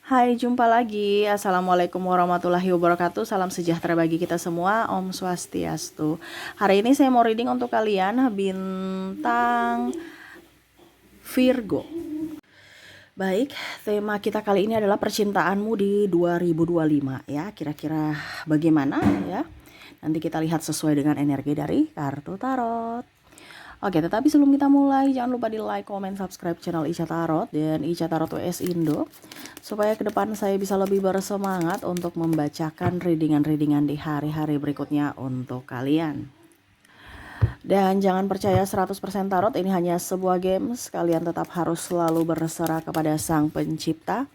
Hai, jumpa lagi. Assalamualaikum warahmatullahi wabarakatuh. Salam sejahtera bagi kita semua. Om Swastiastu. Hari ini saya mau reading untuk kalian bintang Virgo. Baik, tema kita kali ini adalah percintaanmu di 2025 ya. Kira-kira bagaimana ya? Nanti kita lihat sesuai dengan energi dari kartu tarot. Oke, tetapi sebelum kita mulai, jangan lupa di like, comment, subscribe channel Ica Tarot dan Ica Tarot WS Indo, supaya ke depan saya bisa lebih bersemangat untuk membacakan readingan-readingan di hari-hari berikutnya untuk kalian. Dan jangan percaya 100% tarot, ini hanya sebuah games. Kalian tetap harus selalu berserah kepada Sang Pencipta.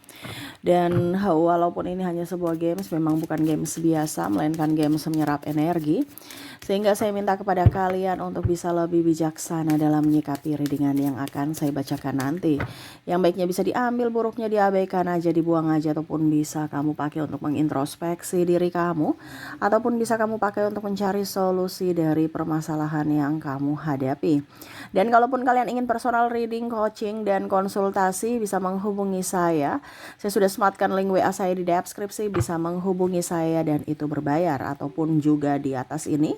Dan walaupun ini hanya sebuah games, memang bukan games biasa, melainkan games menyerap energi. Sehingga saya minta kepada kalian untuk bisa lebih bijaksana dalam menyikapi readingan yang akan saya bacakan nanti. Yang baiknya bisa diambil, buruknya diabaikan aja, dibuang aja, ataupun bisa kamu pakai untuk mengintrospeksi diri kamu, ataupun bisa kamu pakai untuk mencari solusi dari permasalahan yang kamu hadapi. Dan kalaupun kalian ingin personal reading, coaching, dan konsultasi, bisa menghubungi saya. Saya sudah sematkan link WA saya di deskripsi, bisa menghubungi saya dan itu berbayar, ataupun juga di atas ini.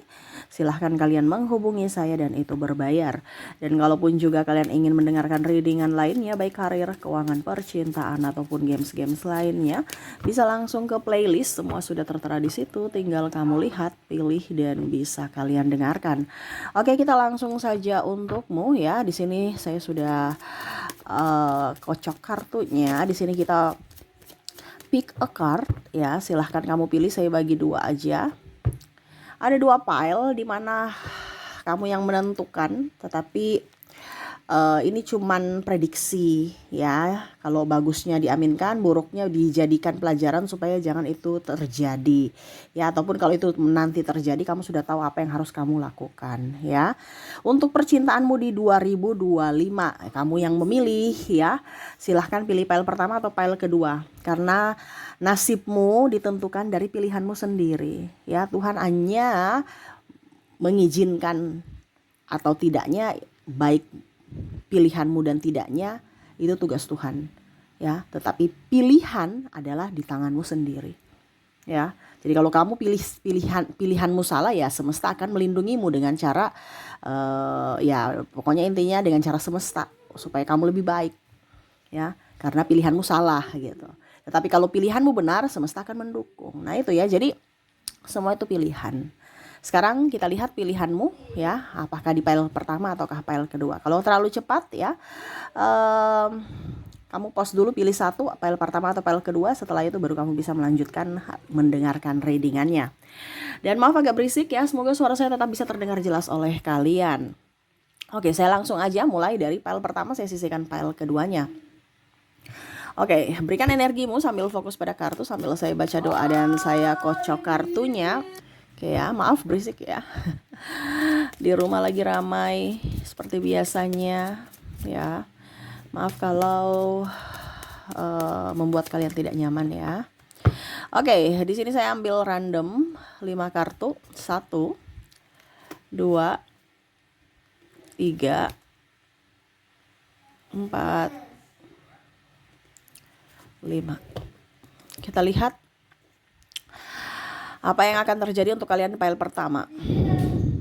Silahkan kalian menghubungi saya dan itu berbayar. Dan kalaupun juga kalian ingin mendengarkan readingan lainnya, baik karir, keuangan, percintaan, ataupun games-games lainnya, bisa langsung ke playlist, semua sudah tertera di situ. Tinggal kamu lihat, pilih, dan bisa kalian dengarkan. Oke, kita langsung saja untukmu ya. Di sini saya sudah kocok kartunya. Di sini kita pick a card ya. Silahkan kamu pilih. Saya bagi dua aja. Ada dua pile di mana kamu yang menentukan, tetapi ini cuman prediksi ya. Kalau bagusnya diaminkan, buruknya dijadikan pelajaran supaya jangan itu terjadi ya. Ataupun kalau itu nanti terjadi, kamu sudah tahu apa yang harus kamu lakukan ya. Untuk percintaanmu di 2025, kamu yang memilih ya. Silahkan pilih pile pertama atau pile kedua, karena nasibmu ditentukan dari pilihanmu sendiri ya. Tuhan hanya mengizinkan atau tidaknya, baik pilihanmu dan tidaknya, itu tugas Tuhan ya. Tetapi pilihan adalah di tanganmu sendiri ya. Jadi kalau kamu pilihanmu salah, ya semesta akan melindungimu dengan cara ya pokoknya intinya dengan cara semesta supaya kamu lebih baik ya, karena pilihanmu salah gitu. Tetapi kalau pilihanmu benar, semesta akan mendukung. Nah itu ya, jadi semua itu pilihan. Sekarang kita lihat pilihanmu ya, apakah di pile pertama ataukah pile kedua. Kalau terlalu cepat ya, kamu pause dulu, pilih satu, pile pertama atau pile kedua. Setelah itu baru kamu bisa melanjutkan mendengarkan readingannya. Dan maaf agak berisik ya, semoga suara saya tetap bisa terdengar jelas oleh kalian. Oke, saya langsung aja mulai dari pile pertama, saya sisihkan pile keduanya. Oke, berikan energimu sambil fokus pada kartu, sambil saya baca doa dan saya kocok kartunya. Oke ya, maaf berisik ya. Di rumah lagi ramai seperti biasanya ya. Maaf kalau membuat kalian tidak nyaman ya. Oke, di sini saya ambil random 5 kartu. 1 2 3 4 5. Kita lihat apa yang akan terjadi untuk kalian di pile pertama.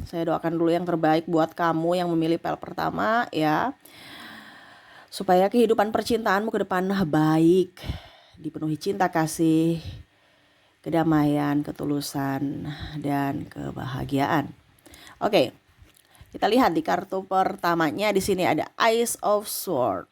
Saya doakan dulu yang terbaik buat kamu yang memilih pile pertama ya. Supaya kehidupan percintaanmu ke depan baik, dipenuhi cinta kasih, kedamaian, ketulusan, dan kebahagiaan. Oke. Kita lihat di kartu pertamanya, di sini ada Ace of Swords.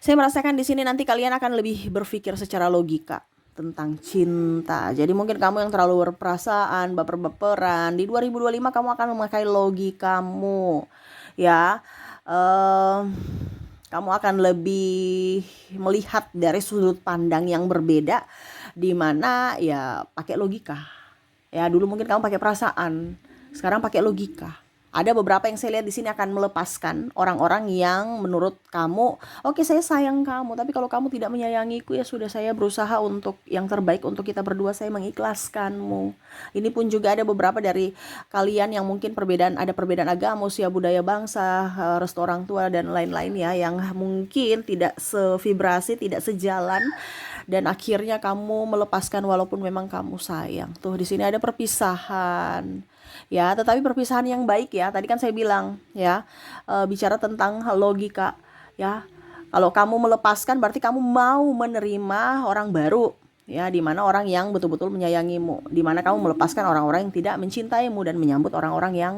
Saya merasakan di sini nanti kalian akan lebih berpikir secara logika tentang cinta. Jadi mungkin kamu yang terlalu berperasaan, baper-baperan, di 2025 kamu akan memakai logikamu ya. Kamu akan lebih melihat dari sudut pandang yang berbeda, di mana ya pakai logika. Ya dulu mungkin kamu pakai perasaan, sekarang pakai logika Ada beberapa yang saya lihat di sini akan melepaskan orang-orang yang menurut kamu, oke saya sayang kamu, tapi kalau kamu tidak menyayangiku ya sudah, saya berusaha untuk yang terbaik untuk kita berdua, saya mengikhlaskanmu. Ini pun juga ada beberapa dari kalian yang mungkin ada perbedaan agama, usia, budaya, bangsa, restu orang tua dan lain-lain ya, yang mungkin tidak sevibrasi, tidak sejalan, dan akhirnya kamu melepaskan walaupun memang kamu sayang. Tuh di sini ada perpisahan. Ya, tetapi perpisahan yang baik ya. Tadi kan saya bilang ya, bicara tentang logika ya. Kalau kamu melepaskan berarti kamu mau menerima orang baru ya, di mana orang yang betul-betul menyayangimu, di mana kamu melepaskan orang-orang yang tidak mencintaimu dan menyambut orang-orang yang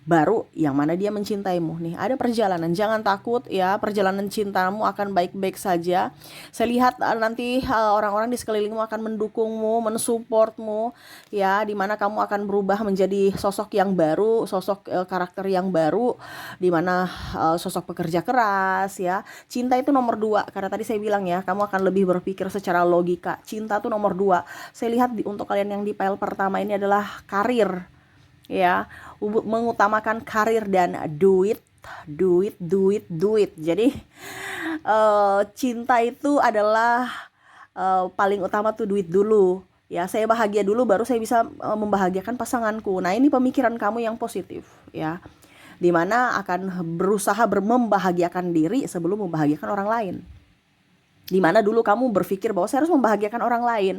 baru yang mana dia mencintaimu. Nih ada perjalanan, jangan takut ya, perjalanan cintamu akan baik-baik saja. Saya lihat nanti orang-orang di sekelilingmu akan mendukungmu, mensupportmu ya, dimana kamu akan berubah menjadi sosok yang baru, sosok karakter yang baru, dimana sosok pekerja keras ya. Cinta itu nomor 2, karena tadi saya bilang ya, kamu akan lebih berpikir secara logika. Cinta itu nomor 2. Saya lihat untuk kalian yang di pile pertama ini adalah karir ya, mengutamakan karir dan duit. Jadi cinta itu adalah paling utama tuh duit dulu ya. Saya bahagia dulu baru saya bisa membahagiakan pasanganku. Nah ini pemikiran kamu yang positif ya, dimana akan berusaha membahagiakan diri sebelum membahagiakan orang lain. Dimana dulu kamu berpikir bahwa saya harus membahagiakan orang lain,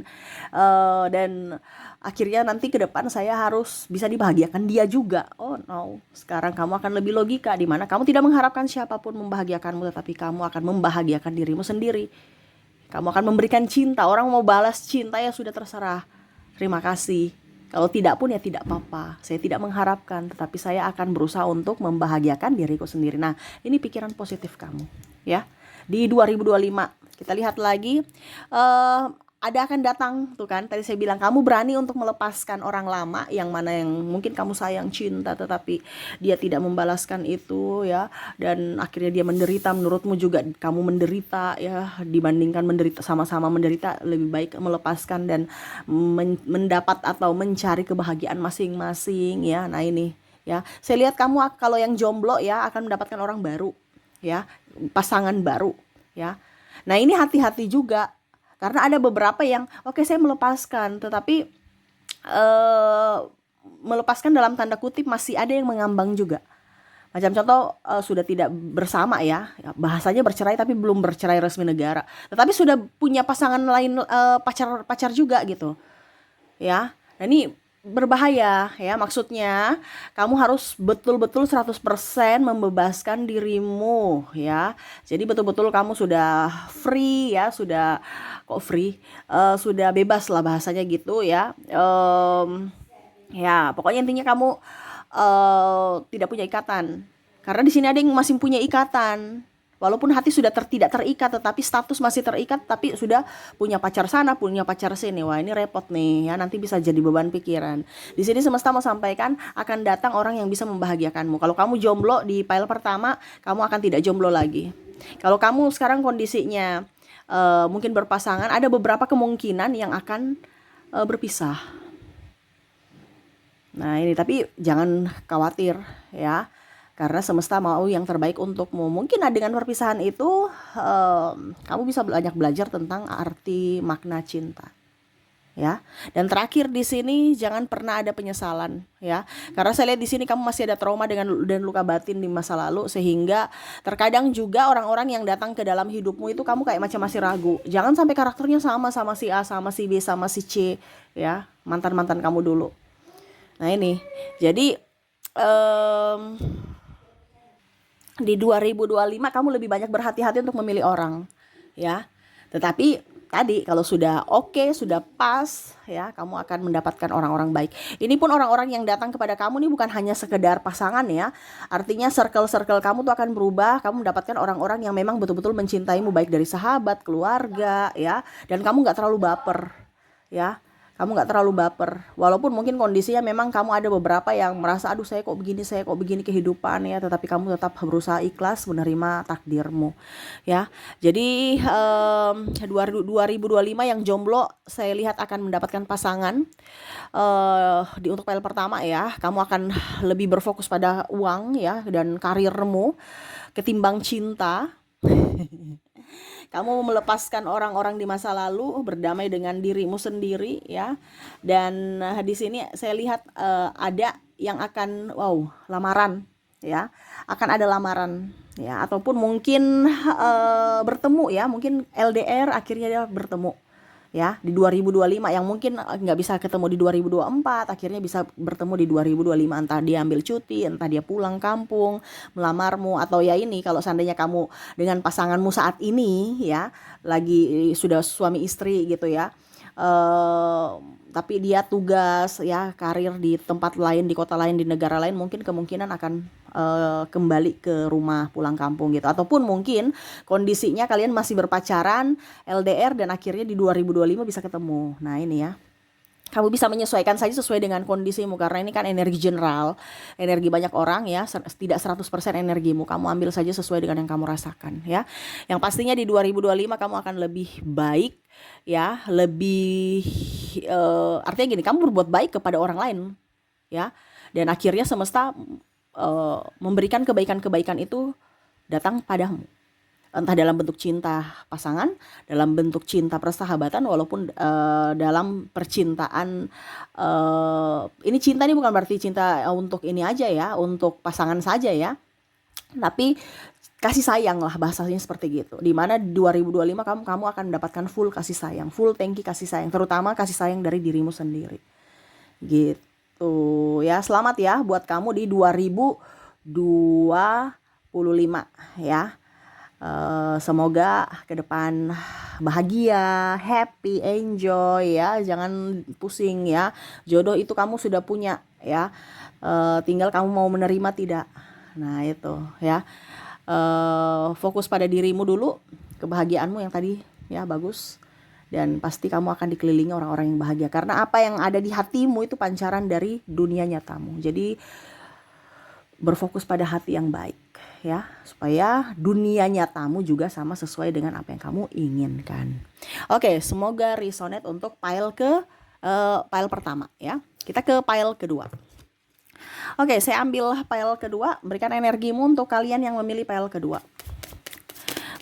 dan akhirnya nanti ke depan saya harus bisa dibahagiakan dia juga. Oh no, sekarang kamu akan lebih logika, dimana kamu tidak mengharapkan siapapun membahagiakanmu, tetapi kamu akan membahagiakan dirimu sendiri. Kamu akan memberikan cinta. Orang mau balas cinta ya sudah, terserah, terima kasih. Kalau tidak pun ya tidak apa-apa. Saya tidak mengharapkan, tetapi saya akan berusaha untuk membahagiakan diriku sendiri. Nah ini pikiran positif kamu ya. Di 2025 kita lihat lagi, ada akan datang tuh kan, tadi saya bilang kamu berani untuk melepaskan orang lama yang mana yang mungkin kamu sayang, cinta, tetapi dia tidak membalaskan itu ya, dan akhirnya dia menderita. Menurutmu juga kamu menderita ya, dibandingkan menderita, sama-sama menderita, lebih baik melepaskan dan mendapat atau mencari kebahagiaan masing-masing ya. Nah ini ya, saya lihat kamu kalau yang jomblo ya akan mendapatkan orang baru ya, pasangan baru ya. Nah ini hati-hati juga, karena ada beberapa yang oke saya melepaskan, tetapi melepaskan dalam tanda kutip masih ada yang mengambang juga. Macam contoh sudah tidak bersama ya, bahasanya bercerai tapi belum bercerai resmi negara, tetapi sudah punya pasangan lain, pacar juga gitu ya. Nah ini berbahaya ya, maksudnya kamu harus betul-betul 100% membebaskan dirimu ya. Jadi betul-betul kamu sudah free ya, sudah sudah bebas lah bahasanya gitu ya. Ya pokoknya intinya kamu tidak punya ikatan, karena di sini ada yang masih punya ikatan. Walaupun hati sudah tidak terikat, tetapi status masih terikat, tapi sudah punya pacar sana, punya pacar sini. Wah ini repot nih ya, nanti bisa jadi beban pikiran. Di sini semesta mau sampaikan akan datang orang yang bisa membahagiakanmu. Kalau kamu jomblo di pile pertama, kamu akan tidak jomblo lagi. Kalau kamu sekarang kondisinya mungkin berpasangan, ada beberapa kemungkinan yang akan berpisah. Nah ini tapi jangan khawatir ya, karena semesta mau yang terbaik untukmu. Mungkin dengan perpisahan itu kamu bisa banyak belajar tentang arti makna cinta ya. Dan terakhir di sini jangan pernah ada penyesalan ya, karena saya lihat di sini kamu masih ada trauma dan luka batin di masa lalu, sehingga terkadang juga orang-orang yang datang ke dalam hidupmu itu kamu kayak macam masih ragu. Jangan sampai karakternya sama si A, sama si B, sama si C ya, mantan-mantan kamu dulu. Nah ini jadi di 2025 kamu lebih banyak berhati-hati untuk memilih orang ya. Tetapi tadi kalau sudah oke, sudah pas ya, kamu akan mendapatkan orang-orang baik. Ini pun orang-orang yang datang kepada kamu nih bukan hanya sekedar pasangan ya. Artinya circle-circle kamu tuh akan berubah. Kamu mendapatkan orang-orang yang memang betul-betul mencintaimu, baik dari sahabat, keluarga ya. Dan kamu gak terlalu baper ya, Kamu nggak terlalu baper, walaupun mungkin kondisinya memang kamu ada beberapa yang merasa aduh saya kok begini kehidupan ya, tetapi kamu tetap berusaha ikhlas menerima takdirmu ya. Jadi 2025 yang jomblo saya lihat akan mendapatkan pasangan. Untuk file pertama ya, kamu akan lebih berfokus pada uang ya dan karirmu ketimbang cinta. Kamu melepaskan orang-orang di masa lalu, berdamai dengan dirimu sendiri ya. Dan di sini saya lihat ada yang akan lamaran ya. Akan ada lamaran ya, ataupun mungkin bertemu ya, mungkin LDR akhirnya dia bertemu ya di 2025, yang mungkin nggak bisa ketemu di 2024 akhirnya bisa bertemu di 2025, entah dia ambil cuti, entah dia pulang kampung melamarmu, atau ya ini kalau seandainya kamu dengan pasanganmu saat ini ya lagi sudah suami istri gitu ya, tapi dia tugas ya karir di tempat lain, di kota lain, di negara lain, mungkin kemungkinan akan kembali ke rumah pulang kampung gitu. Ataupun mungkin kondisinya kalian masih berpacaran LDR dan akhirnya di 2025 bisa ketemu. Nah ini ya, kamu bisa menyesuaikan saja sesuai dengan kondisimu, karena ini kan energi general, energi banyak orang ya, tidak 100% energimu. Kamu ambil saja sesuai dengan yang kamu rasakan ya. Yang pastinya di 2025 kamu akan lebih baik ya, lebih artinya gini, kamu berbuat baik kepada orang lain ya, dan akhirnya semesta memberikan kebaikan-kebaikan itu datang padamu, entah dalam bentuk cinta pasangan, dalam bentuk cinta persahabatan, walaupun dalam percintaan ini cinta ini bukan berarti cinta untuk ini aja ya, untuk pasangan saja ya, tapi kasih sayang lah bahasanya seperti gitu. Dimana 2025 kamu akan mendapatkan full kasih sayang, full tangki kasih sayang, terutama kasih sayang dari dirimu sendiri gitu ya. Selamat ya buat kamu di 2025 ya. Semoga ke depan bahagia, happy, enjoy ya, jangan pusing ya. Jodoh itu kamu sudah punya ya, tinggal kamu mau menerima tidak. Nah itu ya, fokus pada dirimu dulu, kebahagiaanmu yang tadi ya bagus, dan pasti kamu akan dikelilingi orang-orang yang bahagia, karena apa yang ada di hatimu itu pancaran dari dunia nyatamu. Jadi berfokus pada hati yang baik ya, supaya dunia nyatamu juga sama sesuai dengan apa yang kamu inginkan. Oke, semoga resonate untuk file pertama ya. Kita ke file kedua. Oke, saya ambil file kedua, berikan energimu untuk kalian yang memilih file kedua.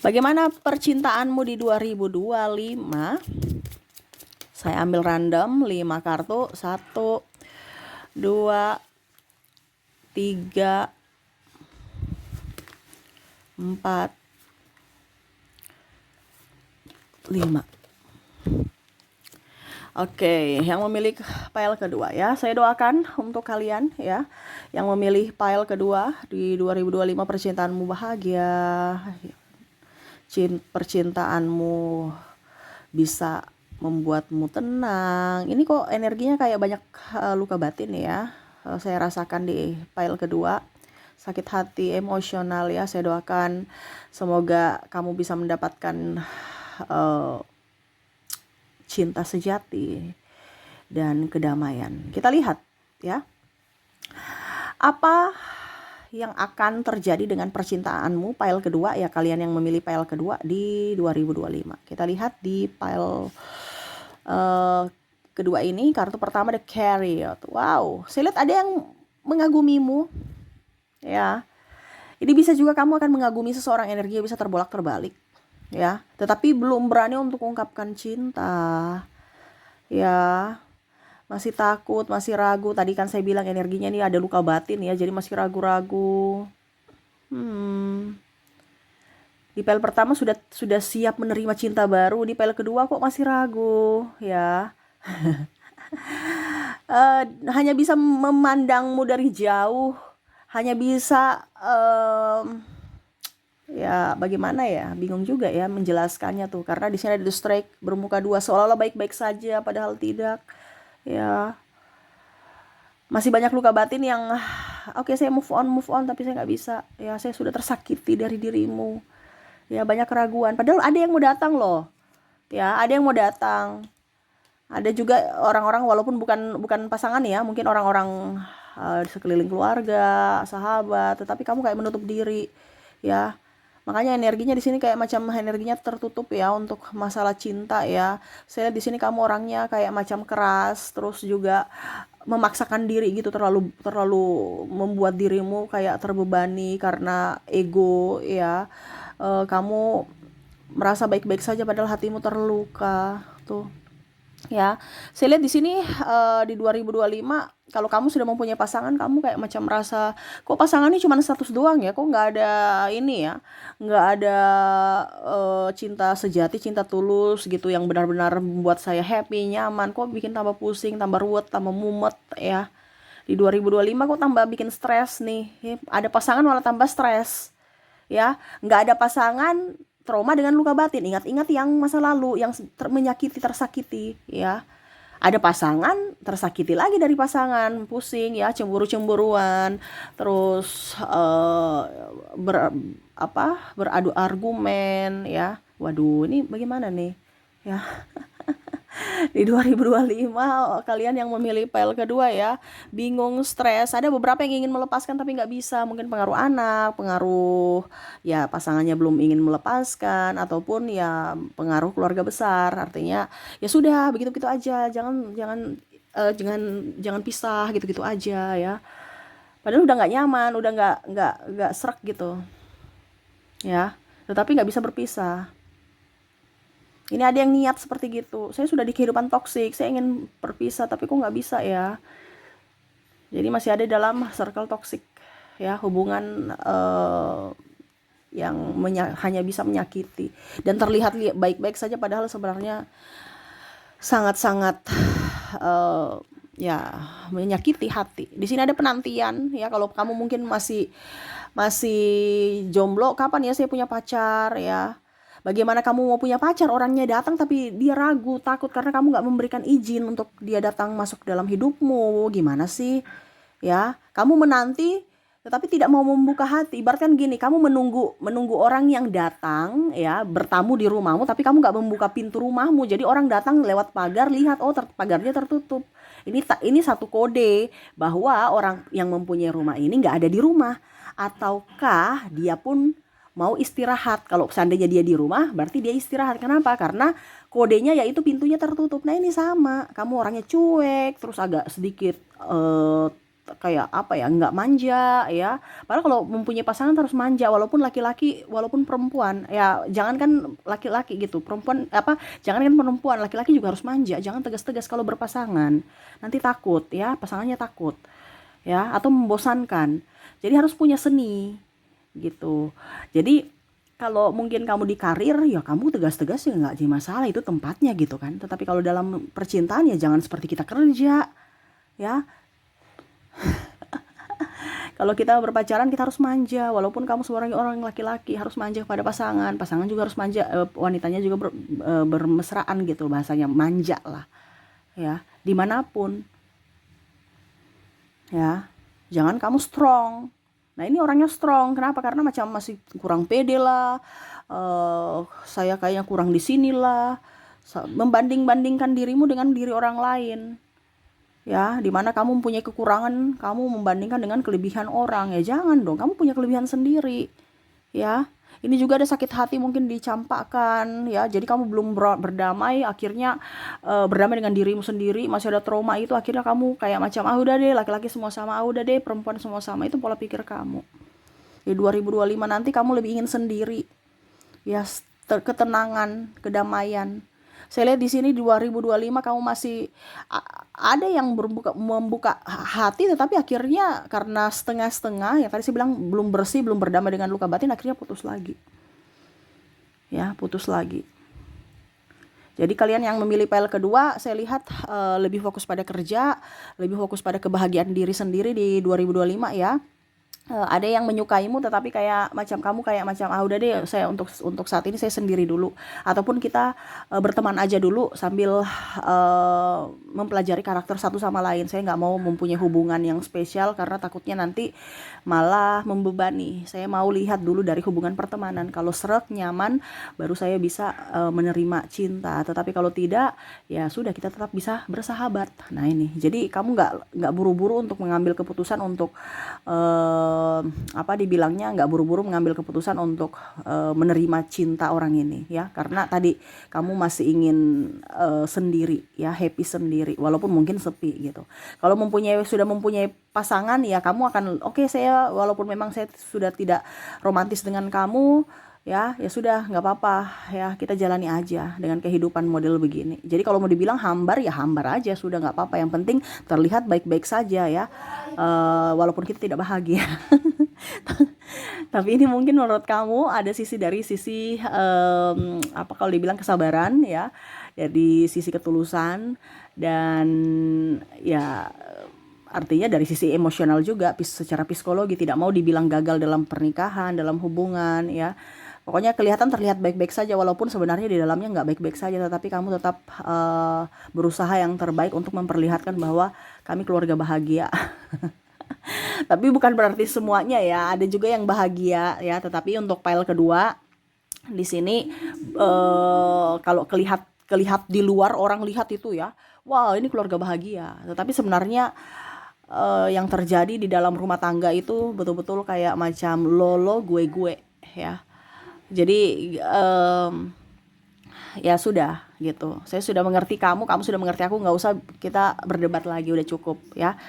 Bagaimana percintaanmu di 2025? Saya ambil random 5 kartu, 1, 2, 3, 4, 5. Oke, yang memilih file kedua ya, saya doakan untuk kalian ya, yang memilih file kedua di 2025, percintaanmu bahagia, percintaanmu bisa membuatmu tenang. Ini kok energinya kayak banyak luka batin ya, saya rasakan di file kedua, sakit hati, emosional ya. Saya doakan semoga kamu bisa mendapatkan cinta sejati dan kedamaian. Kita lihat ya, apa yang akan terjadi dengan percintaanmu file kedua ya, kalian yang memilih file kedua di 2025. Kita lihat di file kedua ini, kartu pertama The Chariot. Wow, saya lihat ada yang mengagumimu ya. Ini bisa juga kamu akan mengagumi seseorang, energi bisa terbolak-terbalik ya, tetapi belum berani untuk ungkapkan cinta ya, masih takut, masih ragu. Tadi kan saya bilang energinya ini ada luka batin ya, jadi masih ragu-ragu. Di file pertama sudah siap menerima cinta baru, di file kedua kok masih ragu ya. Hanya bisa memandangmu dari jauh, hanya bisa ya bagaimana ya, bingung juga ya menjelaskannya tuh, karena di sini ada the strike bermuka dua, seolah-olah baik-baik saja padahal tidak ya. Masih banyak luka batin yang oke, saya move on tapi saya nggak bisa ya, saya sudah tersakiti dari dirimu ya, banyak keraguan, padahal ada yang mau datang loh ya, ada yang mau datang Ada juga orang-orang walaupun bukan bukan pasangan ya, mungkin orang-orang sekeliling keluarga, sahabat, tetapi kamu kayak menutup diri, ya. Makanya energinya di sini kayak macam energinya tertutup ya untuk masalah cinta ya. Saya lihat di sini kamu orangnya kayak macam keras, terus juga memaksakan diri gitu, terlalu terlalu membuat dirimu kayak terbebani karena ego ya. Kamu merasa baik-baik saja padahal hatimu terluka tuh. Ya, saya lihat di sini di 2025 kalau kamu sudah mempunyai pasangan, kamu kayak macam merasa kok pasangannya cuma status doang ya, kok nggak ada ini ya, nggak ada cinta sejati, cinta tulus gitu yang benar-benar membuat saya happy, nyaman, kok bikin tambah pusing, tambah ruwet, tambah mumet ya. Di 2025 kok tambah bikin stres nih, ada pasangan malah tambah stres ya. Nggak ada pasangan trauma dengan luka batin, ingat-ingat yang masa lalu yang menyakiti, tersakiti ya. Ada pasangan tersakiti lagi dari pasangan, pusing ya, cemburu-cemburuan, terus beradu argumen ya. Waduh, ini bagaimana nih ya. Di 2025 kalian yang memilih file kedua ya, bingung, stres, ada beberapa yang ingin melepaskan tapi nggak bisa, mungkin pengaruh anak, pengaruh ya pasangannya belum ingin melepaskan, ataupun ya pengaruh keluarga besar, artinya ya sudah begitu-begitu aja, jangan jangan jangan jangan pisah gitu-gitu aja ya, padahal udah nggak nyaman, udah nggak serak gitu ya, tetapi nggak bisa berpisah. Ini ada yang niat seperti gitu. Saya sudah di kehidupan toksik, saya ingin berpisah tapi kok nggak bisa ya. Jadi masih ada dalam circle toksik ya, hubungan yang hanya bisa menyakiti dan terlihat baik-baik saja padahal sebenarnya sangat-sangat ya menyakiti hati. Di sini ada penantian ya, kalau kamu mungkin masih masih jomblo, kapan ya saya punya pacar ya. Bagaimana kamu mau punya pacar, orangnya datang tapi dia ragu, takut karena kamu nggak memberikan izin untuk dia datang masuk dalam hidupmu. Gimana sih? Ya, kamu menanti tetapi tidak mau membuka hati. Ibaratkan gini, kamu menunggu orang yang datang ya, bertamu di rumahmu tapi kamu nggak membuka pintu rumahmu. Jadi orang datang lewat pagar, lihat oh pagarnya tertutup. Ini satu kode bahwa orang yang mempunyai rumah ini nggak ada di rumah, ataukah dia pun mau istirahat. Kalau seandainya dia di rumah, berarti dia istirahat. Kenapa? Karena kodenya yaitu pintunya tertutup. Nah ini sama, kamu orangnya cuek, terus agak sedikit kayak apa ya, nggak manja ya. Padahal kalau mempunyai pasangan harus manja, walaupun laki-laki, walaupun perempuan. Ya jangankan laki-laki gitu, perempuan jangankan perempuan, laki-laki juga harus manja. Jangan tegas-tegas kalau berpasangan, nanti takut ya, pasangannya takut ya, atau membosankan. Jadi harus punya seni gitu. Jadi kalau mungkin kamu di karir ya kamu tegas-tegas ya nggak jadi masalah, itu tempatnya gitu kan. Tetapi kalau dalam percintaan ya jangan seperti kita kerja ya. Kalau kita berpacaran kita harus manja, walaupun kamu seorang orang laki-laki harus manja kepada pasangan, pasangan juga harus manja, wanitanya juga bermesraan gitu, bahasanya manja lah ya, dimanapun ya. Jangan kamu strong. Nah ini orangnya strong, kenapa? Karena macam masih kurang pede lah, saya kayaknya kurang di sini lah, membanding-bandingkan dirimu dengan diri orang lain, ya, dimana kamu mempunyai kekurangan, kamu membandingkan dengan kelebihan orang, ya jangan dong, kamu punya kelebihan sendiri, ya. Ini juga ada sakit hati mungkin dicampakkan ya, jadi kamu belum berdamai, akhirnya berdamai dengan dirimu sendiri, masih ada trauma itu, akhirnya kamu kayak macam udah deh laki-laki semua sama, udah deh perempuan semua sama. Itu pola pikir kamu. Di 2025 nanti kamu lebih ingin sendiri ya, ketenangan, kedamaian. Saya lihat di sini 2025 kamu masih ada yang membuka hati, tetapi akhirnya karena setengah-setengah, yang tadi saya bilang belum bersih, belum berdamai dengan luka batin, akhirnya putus lagi. Ya, putus lagi. Jadi kalian yang memilih file kedua, saya lihat lebih fokus pada kerja, lebih fokus pada kebahagiaan diri sendiri di 2025 ya. ada yang menyukaimu tetapi kayak macam kamu kayak macam udah deh, saya untuk saat ini saya sendiri dulu, ataupun kita berteman aja dulu sambil mempelajari karakter satu sama lain. Saya nggak mau mempunyai hubungan yang spesial karena takutnya nanti malah membebani. Saya mau lihat dulu dari hubungan pertemanan, kalau sreg nyaman baru saya bisa menerima cinta, tetapi kalau tidak ya sudah, kita tetap bisa bersahabat. Nah ini, jadi kamu nggak buru-buru untuk mengambil keputusan untuk dibilangnya nggak buru-buru mengambil keputusan untuk menerima cinta orang ini ya, karena tadi kamu masih ingin sendiri ya, happy sendiri walaupun mungkin sepi gitu. Kalau sudah mempunyai pasangan ya, kamu akan oke, saya walaupun memang saya sudah tidak romantis dengan kamu ya sudah, nggak apa-apa ya, kita jalani aja dengan kehidupan model begini. Jadi kalau mau dibilang hambar ya hambar aja, sudah nggak apa-apa, yang penting terlihat baik-baik saja ya, walaupun kita tidak bahagia. Tapi ini mungkin menurut kamu ada dari sisi kalau dibilang kesabaran ya, dari sisi ketulusan, dan ya artinya dari sisi emosional juga, secara psikologi, tidak mau dibilang gagal dalam pernikahan, dalam hubungan ya. Pokoknya terlihat baik-baik saja, walaupun sebenarnya di dalamnya nggak baik-baik saja, tetapi kamu tetap berusaha yang terbaik untuk memperlihatkan bahwa kami keluarga bahagia. Tapi bukan berarti semuanya ya, ada juga yang bahagia ya. Tetapi untuk file kedua di sini kalau kelihat di luar, orang lihat itu ya, wow ini keluarga bahagia. Tetapi sebenarnya yang terjadi di dalam rumah tangga itu betul-betul kayak macam lolo gue ya. Jadi ya sudah gitu, saya sudah mengerti kamu sudah mengerti aku, nggak usah kita berdebat lagi, udah cukup ya,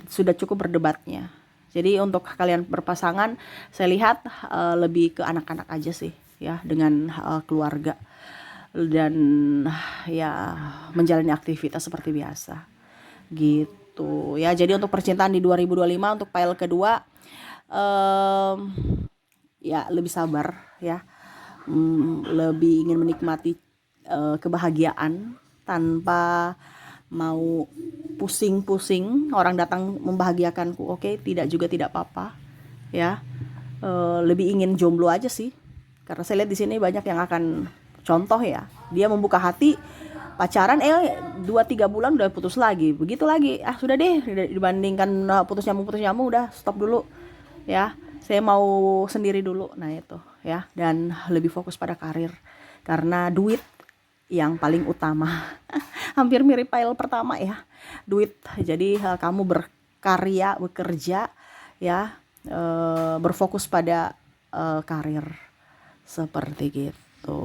sudah cukup berdebatnya. Jadi untuk kalian berpasangan, saya lihat lebih ke anak-anak aja sih ya, dengan keluarga, dan ya menjalani aktivitas seperti biasa gitu ya. Jadi untuk percintaan di 2025 untuk file kedua, ya lebih sabar ya, lebih ingin menikmati kebahagiaan tanpa mau pusing-pusing orang datang membahagiakanku. Oke, tidak juga tidak apa-apa ya. Lebih ingin jomblo aja sih, karena saya lihat di sini banyak yang akan contoh ya, dia membuka hati, pacaran 2-3 bulan udah putus lagi, begitu lagi, sudah deh, dibandingkan putus nyambung udah stop dulu ya, saya mau sendiri dulu. Nah itu ya, dan lebih fokus pada karir, karena duit yang paling utama. Hampir mirip file pertama ya, duit. Jadi kamu berkarya, bekerja ya, berfokus pada karir seperti gitu.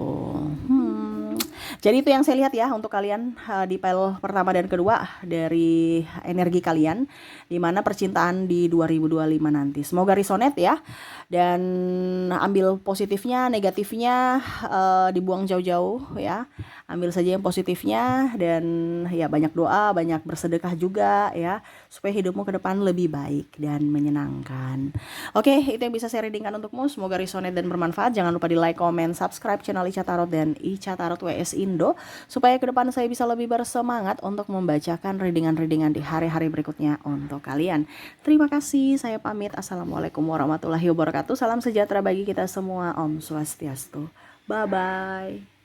Jadi itu yang saya lihat ya untuk kalian di file pertama dan kedua dari energi kalian, dimana percintaan di 2025 nanti. Semoga resonate ya, dan ambil positifnya, negatifnya dibuang jauh-jauh ya. Ambil saja yang positifnya, dan ya banyak doa, banyak bersedekah juga ya, supaya hidupmu ke depan lebih baik dan menyenangkan. Oke, itu yang bisa saya readingkan untukmu. Semoga resonate dan bermanfaat. Jangan lupa di like, comment, subscribe channel Ica Tarot dan Ica Tarot WS Indo, supaya ke depan saya bisa lebih bersemangat untuk membacakan readingan-readingan di hari-hari berikutnya untuk kalian. Terima kasih, saya pamit. Assalamualaikum warahmatullahi wabarakatuh. Salam sejahtera bagi kita semua. Om Swastiastu. Bye-bye.